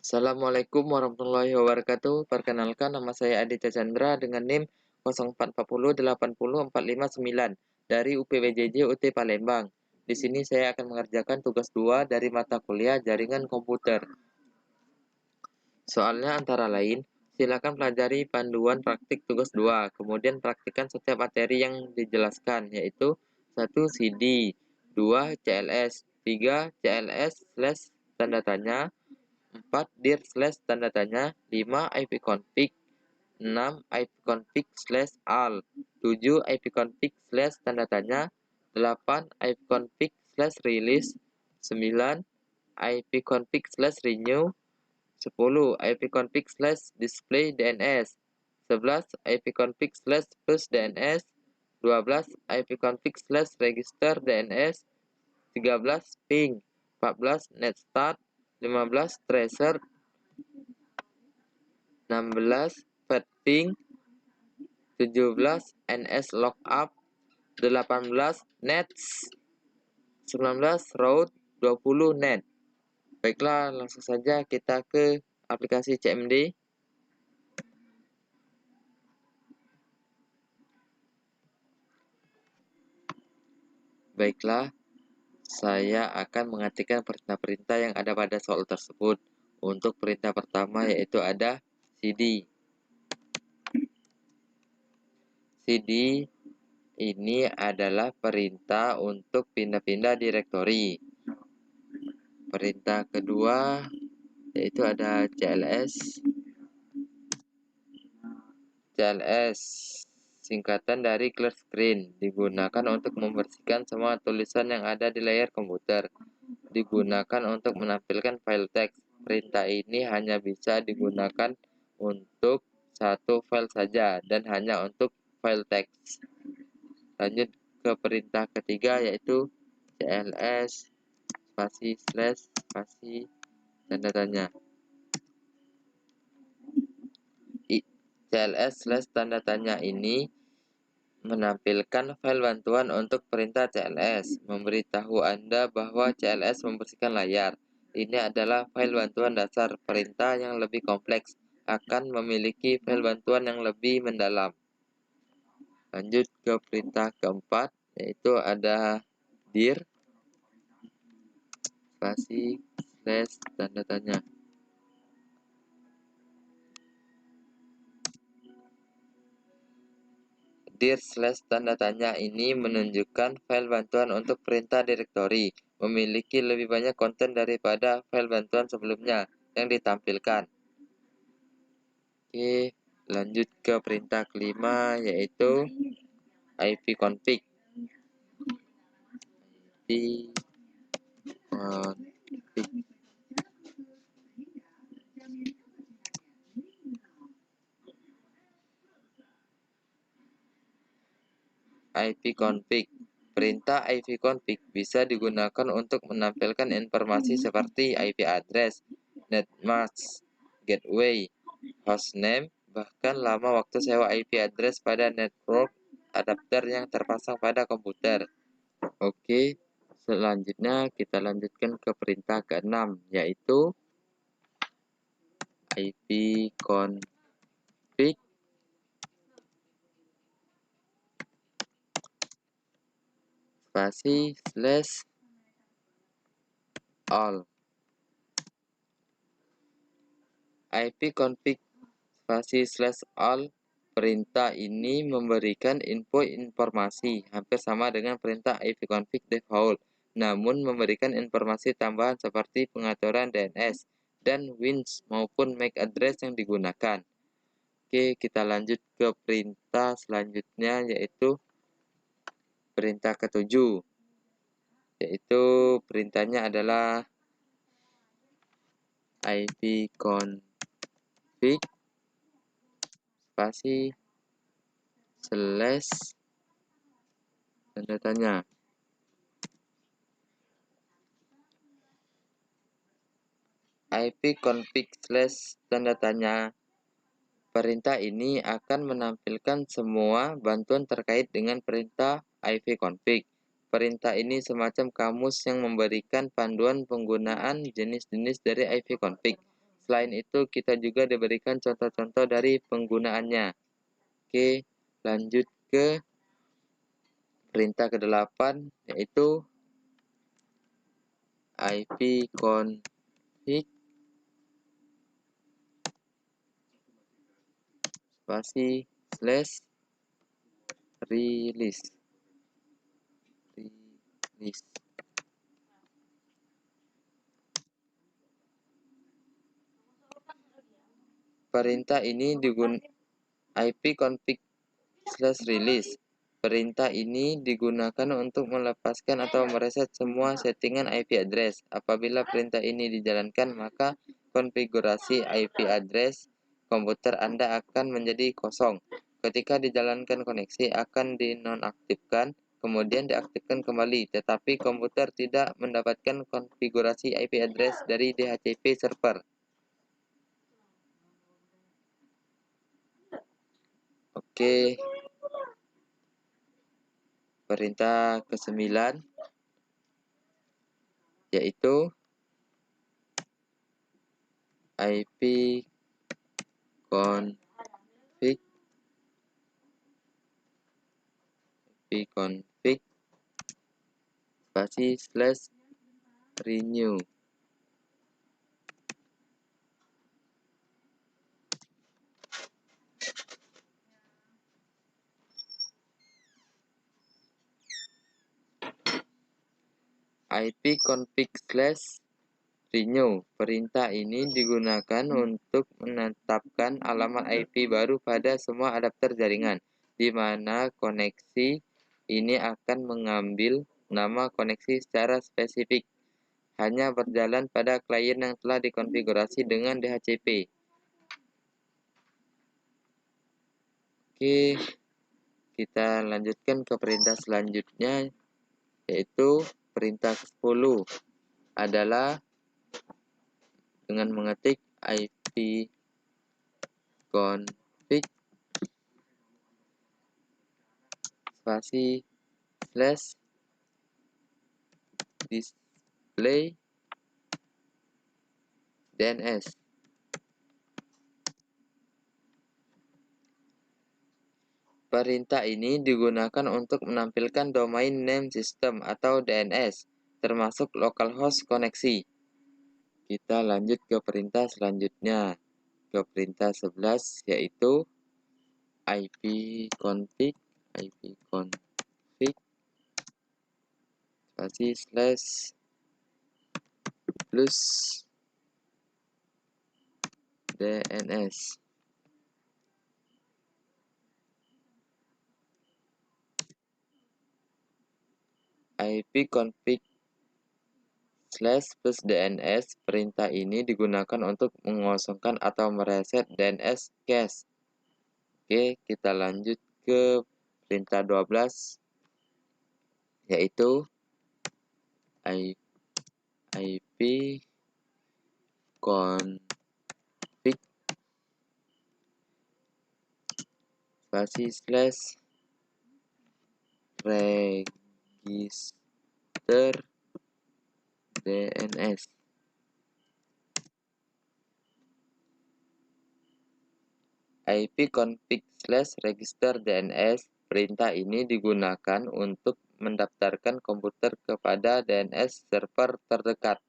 Assalamualaikum warahmatullahi wabarakatuh. Perkenalkan, nama saya Aditya Chandra dengan NIM 0440804549 dari UPWJJ UT Palembang. Di sini saya akan mengerjakan tugas 2 dari mata kuliah Jaringan Komputer. Soalnya antara lain, silakan pelajari panduan praktik tugas 2, kemudian praktikkan setiap materi yang dijelaskan, yaitu 1. CD, 2. CLS, 3. CLS slash tanda tanya, 4. dir slash tanda tanya, 5. ipconfig, 6. ipconfig slash all, 7. ipconfig slash tanda tanya, 8. ipconfig slash release, 9. ipconfig slash renew, 10. ipconfig slash display DNS, 11. ipconfig slash push DNS, 12. ipconfig slash register DNS, 13. ping, 14. netstart, 15. tracer, 16. fetping, 17. ns lookup, 18. nets, 19. route, 20. net. Baiklah, langsung saja kita ke aplikasi CMD. Baiklah, saya akan mengetikkan perintah-perintah yang ada pada soal tersebut. Untuk perintah pertama yaitu ada CD. CD ini adalah perintah untuk pindah-pindah direktori. Perintah kedua yaitu ada CLS. CLS singkatan dari clear screen, digunakan untuk membersihkan semua tulisan yang ada di layar komputer. Digunakan untuk menampilkan file teks. Perintah ini hanya bisa digunakan untuk satu file saja dan hanya untuk file teks. Lanjut ke perintah ketiga yaitu CLS spasi slash spasi tanda tanya. CLS slash tanda tanya ini menampilkan file bantuan untuk perintah CLS, memberitahu Anda bahwa CLS membersihkan layar. Ini adalah file bantuan dasar. Perintah yang lebih kompleks akan memiliki file bantuan yang lebih mendalam. Lanjut ke perintah keempat, yaitu ada dir spasi slash tanda tanya. Dir slash tanda tanya ini menunjukkan file bantuan untuk perintah direktori, memiliki lebih banyak konten daripada file bantuan sebelumnya yang ditampilkan. Oke, lanjut ke perintah kelima yaitu ipconfig. ipconfig. Perintah ipconfig bisa digunakan untuk menampilkan informasi seperti IP address, netmask, gateway, hostname, bahkan lama waktu sewa IP address pada network adapter yang terpasang pada komputer. Oke, selanjutnya kita lanjutkan ke perintah ke-6 yaitu ipconfig spasi slash all. ipconfig spasi slash all perintah ini memberikan informasi hampir sama dengan perintah ipconfig default, namun memberikan informasi tambahan seperti pengaturan DNS dan WINS maupun MAC address yang digunakan. Oke, kita lanjut ke perintah selanjutnya yaitu perintah ketujuh, yaitu perintahnya adalah ipconfig spasi slash tanda tanya. ipconfig slash tanda tanya. Perintah ini akan menampilkan semua bantuan terkait dengan perintah ipconfig. Perintah ini semacam kamus yang memberikan panduan penggunaan jenis-jenis dari ipconfig. Selain itu, kita juga diberikan contoh-contoh dari penggunaannya. Oke, lanjut ke perintah ke-8, yaitu ipconfig spasi slash release. Perintah ini ipconfig slash release. Perintah ini digunakan untuk melepaskan atau mereset semua settingan IP address. Apabila perintah ini dijalankan, maka konfigurasi IP address komputer Anda akan menjadi kosong. Ketika dijalankan koneksi akan dinonaktifkan, kemudian diaktifkan kembali, tetapi komputer tidak mendapatkan konfigurasi IP address dari DHCP server. Oke, perintah ke-9 yaitu ipconfig spasi slash renew. ipconfig slash renew. Perintah ini digunakan untuk menetapkan alamat IP baru pada semua adapter jaringan, di mana koneksi ini akan mengambil nama koneksi secara spesifik, hanya berjalan pada klien yang telah dikonfigurasi dengan DHCP. Oke, kita lanjutkan ke perintah selanjutnya, yaitu perintah ke-10 adalah dengan mengetik ipconfig spasi slash display DNS. Perintah ini digunakan untuk menampilkan domain name system atau DNS, termasuk localhost koneksi. Kita lanjut ke perintah selanjutnya, ke perintah 11, yaitu ipconfig spasi slash plus DNS. ipconfig slash plus DNS. Perintah ini digunakan untuk mengosongkan atau mereset DNS cache. Oke, kita lanjut ke perintah 12, yaitu ipconfig spasi slash register DNS. ipconfig slash register DNS. Perintah ini digunakan untuk mendaftarkan komputer kepada DNS server terdekat.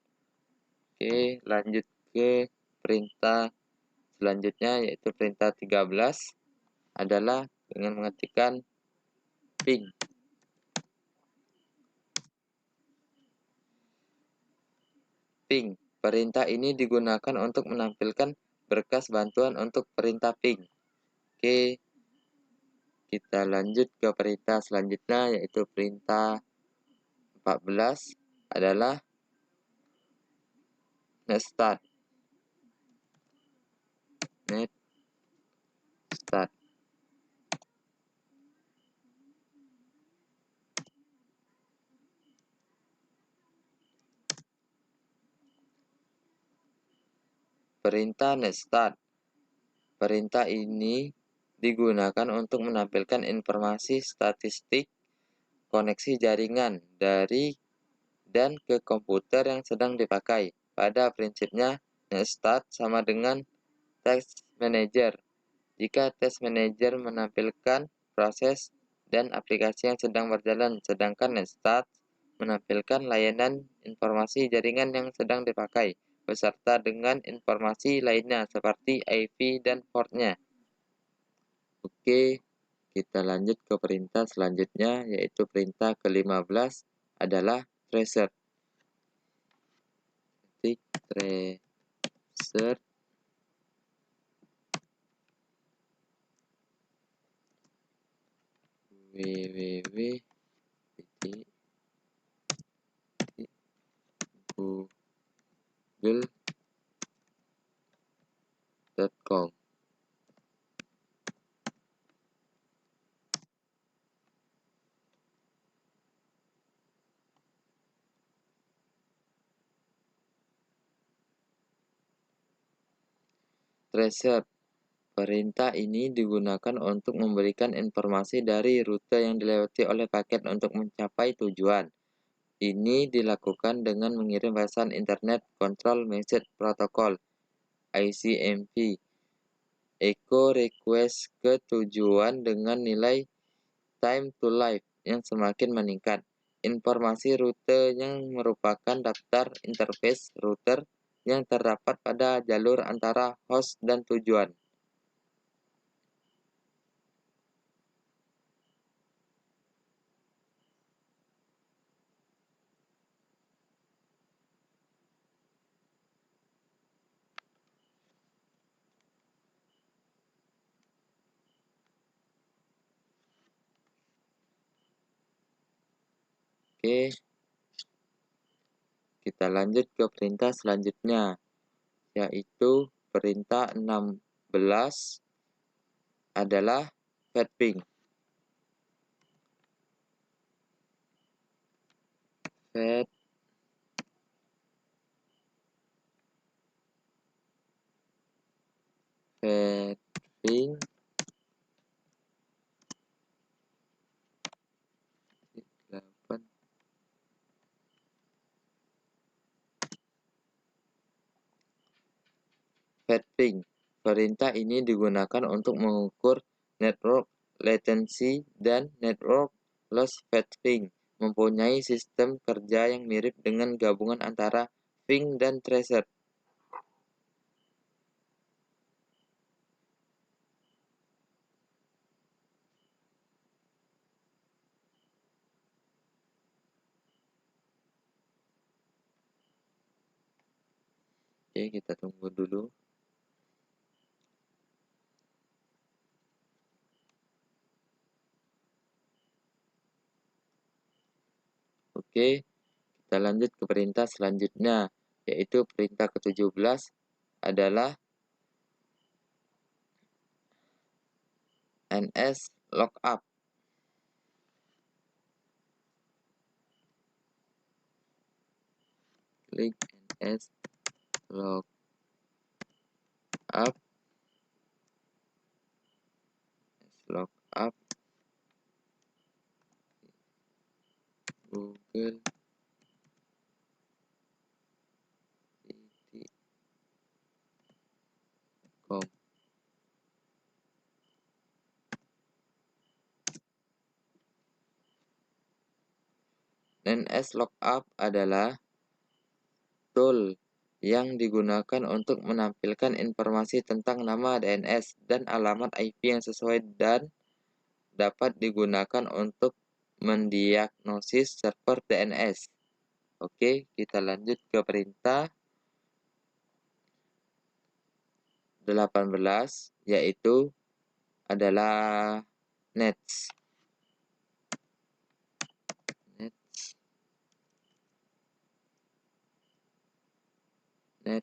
Oke, lanjut ke perintah selanjutnya, yaitu perintah 13 adalah dengan mengetikkan ping. Perintah ini digunakan untuk menampilkan berkas bantuan untuk perintah ping. Oke, kita lanjut ke perintah selanjutnya, yaitu perintah 14 adalah netstart. Perintah netstart. Perintah ini digunakan untuk menampilkan informasi statistik koneksi jaringan dari dan ke komputer yang sedang dipakai. Pada prinsipnya, Start sama dengan Task Manager. Jika Task Manager menampilkan proses dan aplikasi yang sedang berjalan, sedangkan Start menampilkan layanan informasi jaringan yang sedang dipakai, beserta dengan informasi lainnya seperti IP dan portnya. Oke, kita lanjut ke perintah selanjutnya, yaitu perintah ke-15 adalah tracer. Ketik tracer www.google.com. Tracer. Perintah ini digunakan untuk memberikan informasi dari rute yang dilewati oleh paket untuk mencapai tujuan. Ini dilakukan dengan mengirim pesan Internet Control Message Protocol (ICMP) echo request ke tujuan dengan nilai time to live yang semakin meningkat. Informasi rute yang merupakan daftar interface router yang terdapat pada jalur antara host dan tujuan. Oke, kita lanjut ke perintah selanjutnya, yaitu perintah 16 adalah fetching. Fetching Fetching. Perintah ini digunakan untuk mengukur network latency dan network loss fetching. Mempunyai sistem kerja yang mirip dengan gabungan antara ping dan tracer. Oke, kita tunggu dulu. Oke, kita lanjut ke perintah selanjutnya, yaitu perintah ke-17 adalah NS lookup. Klik NS lookup. Google.com. NS lookup adalah tool yang digunakan untuk menampilkan informasi tentang nama DNS dan alamat IP yang sesuai dan dapat digunakan untuk mendiagnosis server DNS. Oke, kita lanjut ke perintah 18, yaitu adalah nets. Dan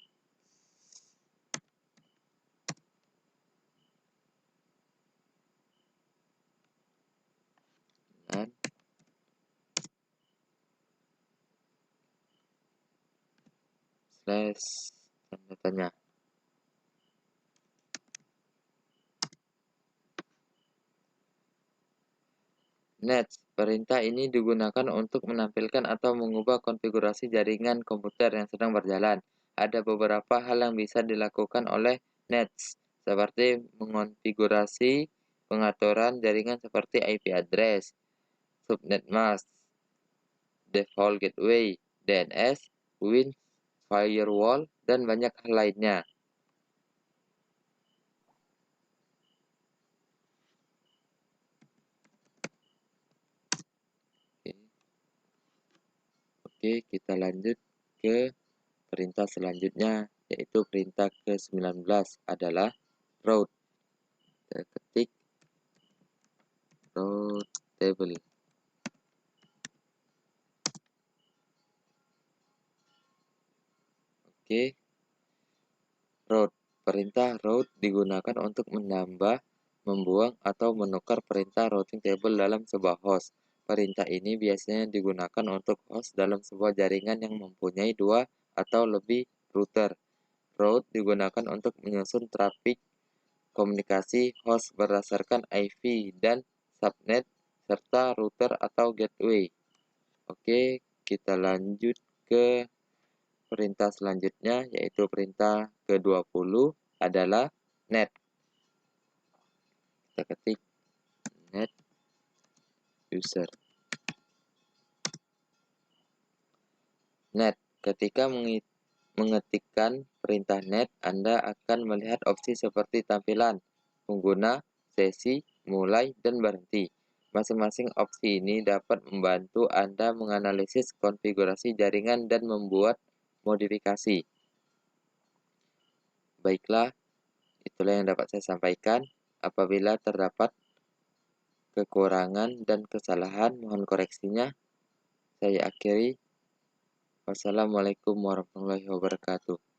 slash tanda tanya. Nets. Perintah ini digunakan untuk menampilkan atau mengubah konfigurasi jaringan komputer yang sedang berjalan. ada beberapa hal yang bisa dilakukan oleh Nets, seperti mengonfigurasi pengaturan jaringan seperti IP address, subnet mask, default gateway, DNS, WIN, firewall, dan banyak hal lainnya. Oke, kita lanjut ke perintah selanjutnya, yaitu perintah ke-19 adalah route. Kita ketik route table. Oke, route. Perintah route digunakan untuk menambah, membuang, atau menukar perintah routing table dalam sebuah host. Perintah ini biasanya digunakan untuk host dalam sebuah jaringan yang mempunyai dua atau lebih router. Route digunakan untuk menyusun trafik komunikasi host berdasarkan IP dan subnet serta router atau gateway. Oke, kita lanjut ke perintah selanjutnya, yaitu perintah ke-20 adalah net. Kita ketik net user. Net. Ketika mengetikkan perintah net, Anda akan melihat opsi seperti tampilan pengguna, sesi, mulai, dan berhenti. Masing-masing opsi ini dapat membantu Anda menganalisis konfigurasi jaringan dan membuat modifikasi. Baiklah, itulah yang dapat saya sampaikan. Apabila terdapat kekurangan dan kesalahan, mohon koreksinya. Saya akhiri. Wassalamualaikum warahmatullahi wabarakatuh.